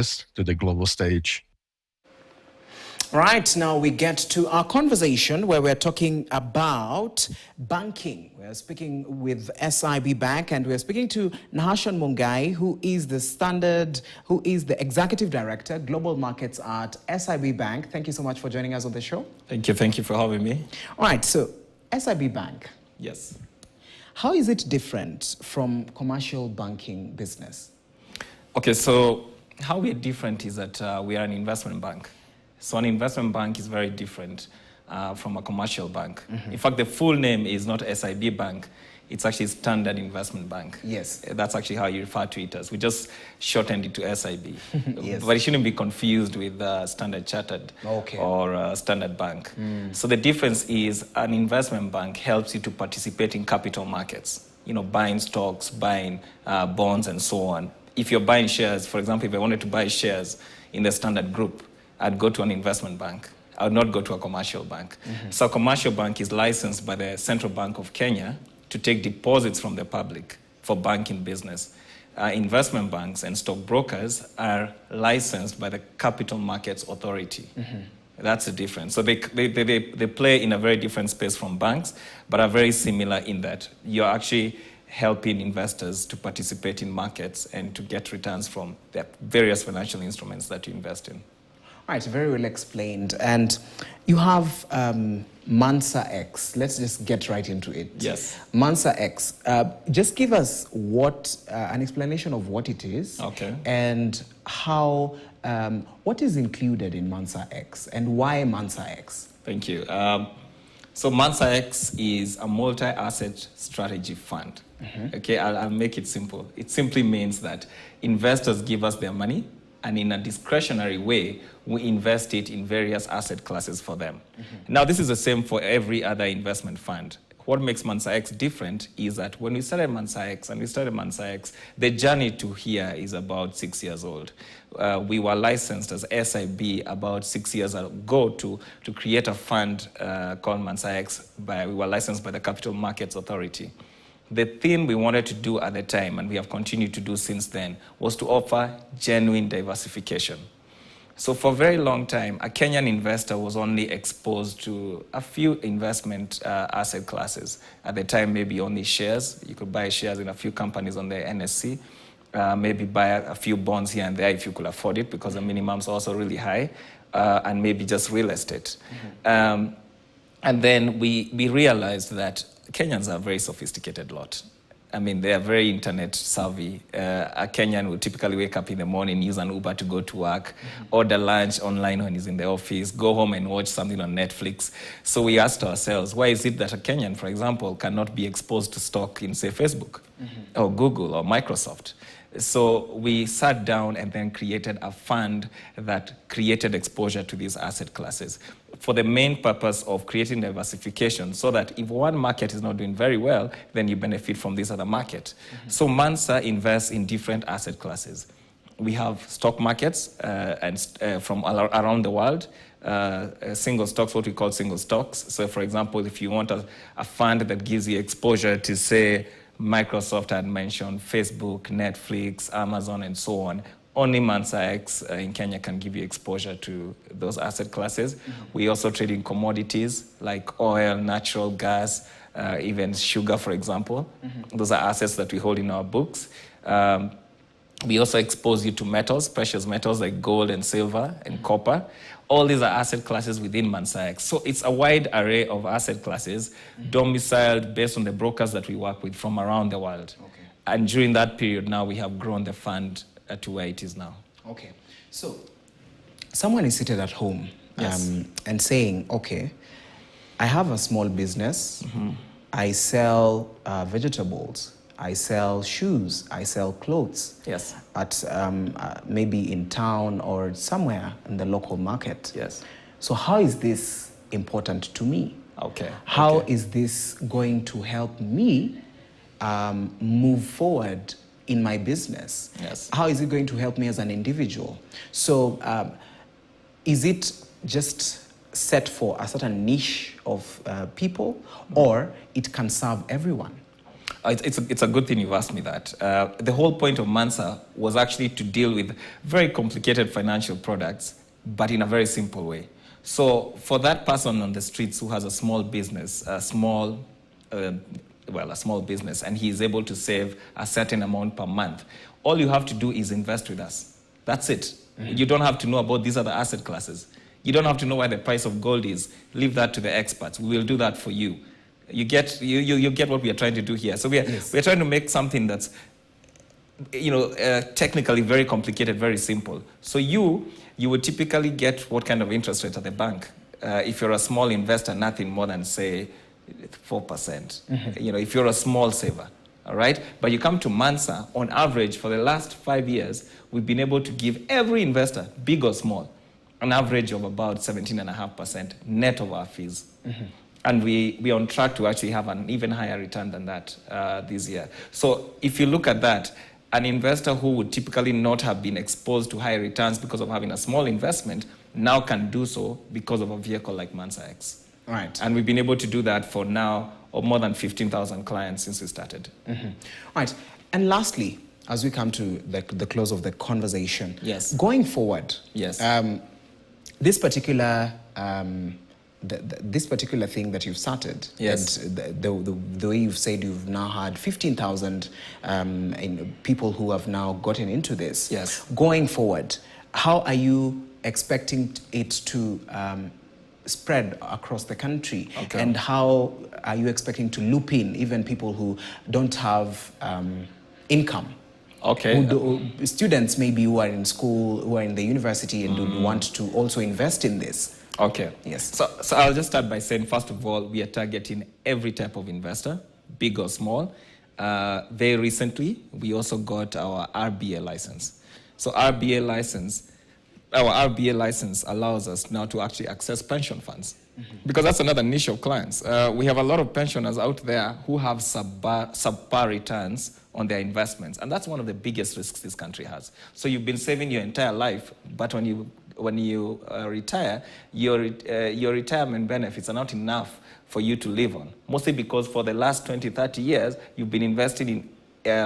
to the global stage. Right, now we get to our conversation where we're talking about banking. We're speaking with SIB Bank, and we're speaking to Nahashon Mungai, who is the Executive Director, Global Markets at SIB Bank. Thank you so much for joining us on the show. Thank you for having me. All right, so SIB Bank. Yes. How is it different from commercial banking business? Okay, so how we're different is that we are an investment bank. So an investment bank is very different from a commercial bank. In fact, the full name is not SIB Bank. It's actually Standard Investment Bank. Yes. That's actually how you refer to it as. We just shortened it to SIB. Yes. But it shouldn't be confused with Standard Chartered or Standard Bank. So the difference is an investment bank helps you to participate in capital markets, buying stocks, buying bonds, and so on. If you're buying shares, for example, if I wanted to buy shares in the Standard Group, I'd go to an investment bank. I would not go to a commercial bank. So a commercial bank is licensed by the Central Bank of Kenya to take deposits from the public for banking business. Investment banks and stockbrokers are licensed by the Capital Markets Authority. That's the difference. So they play in a very different space from banks, but are very similar in that you're actually helping investors to participate in markets and to get returns from the various financial instruments that you invest in. All right, very well explained. And you have Mansa-X. Let's just get right into it. Yes. Mansa-X. Just give us an explanation of what it is. Okay. And how, what is included in Mansa-X and why Mansa-X? Thank you. So Mansa-X is a multi-asset strategy fund. Okay, I'll make it simple. It simply means that investors give us their money, and in a discretionary way, we invest it in various asset classes for them. Now, this is the same for every other investment fund. What makes Mansa-X different is that when we started Mansa-X, the journey to here is about 6 years old. We were licensed as SIB about 6 years ago to create a fund called Mansa-X. We were licensed by the Capital Markets Authority. The thing we wanted to do at the time, and we have continued to do since then, was to offer genuine diversification. So for a very long time, a Kenyan investor was only exposed to a few investment asset classes. At the time, maybe only shares. You could buy shares in a few companies on the NSC, maybe buy a few bonds here and there if you could afford it, because the minimums are also really high, and maybe just real estate. And then we realized that Kenyans are a very sophisticated lot. I mean, they are very internet savvy. A Kenyan will typically wake up in the morning, use an Uber to go to work, order lunch online when he's in the office, go home and watch something on Netflix. So we asked ourselves, why is it that a Kenyan, for example, cannot be exposed to stock in, say, Facebook or Google or Microsoft? So we sat down and then created a fund that created exposure to these asset classes for the main purpose of creating diversification, so that if one market is not doing very well, then you benefit from this other market. So Mansa invests in different asset classes. We have stock markets from around the world, single stocks, what we call single stocks. So for example, if you want a fund that gives you exposure to, say, Microsoft had mentioned, Facebook, Netflix, Amazon, and so on, only Mansa-X in Kenya can give you exposure to those asset classes. We also trade in commodities like oil, natural gas, even sugar, for example. Those are assets that we hold in our books. We also expose you to metals, precious metals like gold and silver and copper. All these are asset classes within Mansa-X. So it's a wide array of asset classes domiciled based on the brokers that we work with from around the world. And during that period now, we have grown the fund to where it is now. Okay. So someone is seated at home and saying, okay, I have a small business. I sell vegetables. I sell shoes, I sell clothes. Yes. At maybe in town or somewhere in the local market. Yes. So how is this important to me? Okay. How is this going to help me move forward in my business? Yes. How is it going to help me as an individual? So is it just set for a certain niche of people, or it can serve everyone? It's a good thing you've asked me that. The whole point of Mansa was actually to deal with very complicated financial products, but in a very simple way. So for that person on the streets who has a small business, a small business, and he is able to save a certain amount per month, all you have to do is invest with us. That's it. Mm-hmm. You don't have to know about these other asset classes. You don't have to know where the price of gold is. Leave that to the experts. We will do that for you. You get what we are trying to do here. So we're trying to make something that's, technically very complicated, very simple. So you would typically get what kind of interest rate at the bank? If you're a small investor, nothing more than, say, 4%. Mm-hmm. If you're a small saver, all right? But you come to Mansa, on average, for the last 5 years, we've been able to give every investor, big or small, an average of about 17.5% net of our fees. Mm-hmm. And we're on track to actually have an even higher return than that this year. So if you look at that, an investor who would typically not have been exposed to higher returns because of having a small investment now can do so because of a vehicle like Mansa-X. Right. And we've been able to do that for now of more than 15,000 clients since we started. Mm-hmm. Right. And lastly, as we come to the close of the conversation, yes, going forward, yes, this particular this particular thing that you've started, yes, and the way you've said you've now had 15,000 people who have now gotten into this. Yes. Going forward, how are you expecting it to spread across the country? Okay. And how are you expecting to loop in even people who don't have income? Okay. Students maybe who are in school, who are in the university and would want to also invest in this. Okay. Yes. So I'll just start by saying, first of all, we are targeting every type of investor, big or small. Very recently, we also got our RBA license. So our RBA license allows us now to actually access pension funds, because that's another niche of clients. We have a lot of pensioners out there who have subpar returns on their investments, and that's one of the biggest risks this country has. So you've been saving your entire life, but when you retire, your retirement benefits are not enough for you to live on, mostly because for the last 20, 30 years, you've been investing in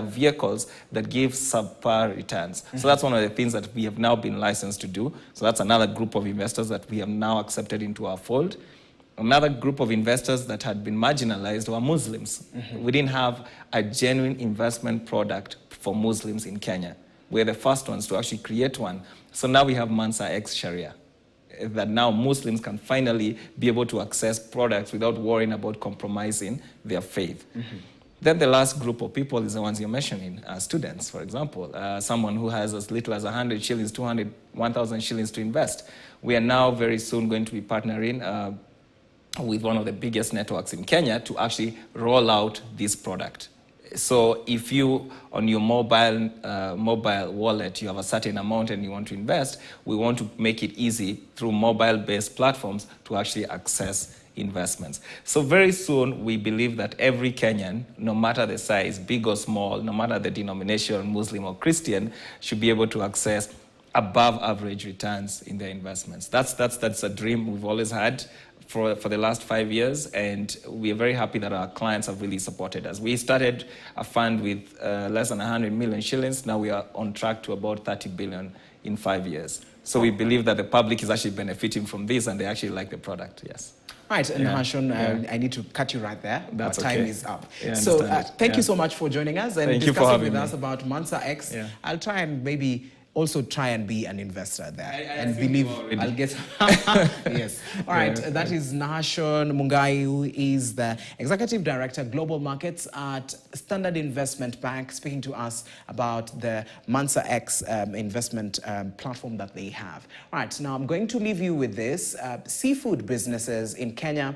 vehicles that give subpar returns. Mm-hmm. So that's one of the things that we have now been licensed to do. So that's another group of investors that we have now accepted into our fold. Another group of investors that had been marginalized were Muslims. Mm-hmm. We didn't have a genuine investment product for Muslims in Kenya. We're the first ones to actually create one. So now we have Mansa-X Sharia, that now Muslims can finally be able to access products without worrying about compromising their faith. Mm-hmm. Then the last group of people is the ones you're mentioning, students, for example. Someone who has as little as 100 shillings, 200, 1,000 shillings to invest. We are now very soon going to be partnering with one of the biggest networks in Kenya to actually roll out this product. So if you, on your mobile wallet, you have a certain amount and you want to invest, we want to make it easy through mobile-based platforms to actually access investments. So very soon, we believe that every Kenyan, no matter the size, big or small, no matter the denomination, Muslim or Christian, should be able to access above average returns in their investments. That's a dream we've always had for the last 5 years, and we are very happy that our clients have really supported us. We started a fund with less than 100 million shillings. Now we are on track to about 30 billion in 5 years. So we believe that the public is actually benefiting from this, and they actually like the product, yes. Right, and Nahashon, I need to cut you right there. That's Our time okay. is up. Yeah, so thank you so much for joining us and discussing with us about Mansa-X. Yeah. I'll try and maybe also try and be an investor there and believe I'll get yes. All right, that is Nahashon Mungai, who is the Executive Director, Global Markets at Standard Investment Bank, speaking to us about the Mansa-X investment platform that they have. All right, now I'm going to leave you with this. Seafood businesses in Kenya